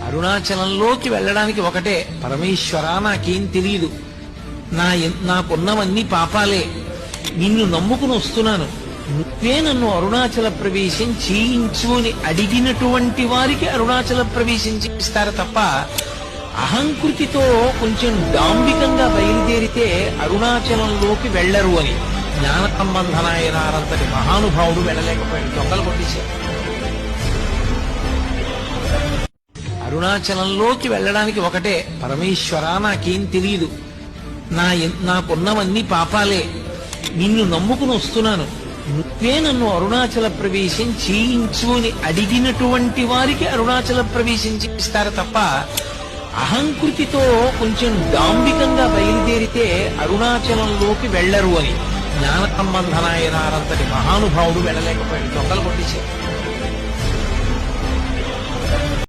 అరుణాచలంలోకి వెళ్ళడానికి ఒకటే, పరమేశ్వరా నాకేం తెలియదు, నాకున్నవన్నీ పాపాలే, నిన్ను నమ్ముకుని వస్తున్నాను, నువ్వే నన్ను అరుణాచల ప్రవేశం చేయించు అని అడిగినటువంటి వారికి అరుణాచల ప్రవేశం చేయిస్తారు తప్ప, అహంకృతితో కొంచెం డాంబికంగా బయలుదేరితే అరుణాచలంలోకి వెళ్లరు అని జ్ఞాన సంబంధనాయనారంతటి మహానుభావుడు వెళ్ళలేకపోయాడు, దొంగలు కొట్టేశారు. అరుణాచలంలోకి వెళ్ళడానికి ఒకటే, పరమేశ్వరా నాకేం తెలియదు, నాకున్నవన్నీ పాపాలే, నిన్ను నమ్ముకుని వస్తున్నాను, నువ్వే నన్ను అరుణాచల ప్రవేశం చేయించు అని అడిగినటువంటి వారికి అరుణాచల ప్రవేశం చేయిస్తారు తప్ప, అహంకృతితో కొంచెం డాంబికంగా బయలుదేరితే అరుణాచలంలోకి వెళ్లరు అని జ్ఞాన సంబంధనాయనారంతటి మహానుభావుడు వెళ్ళలేకపోయాడు, దొంగలు కొట్టేశారు.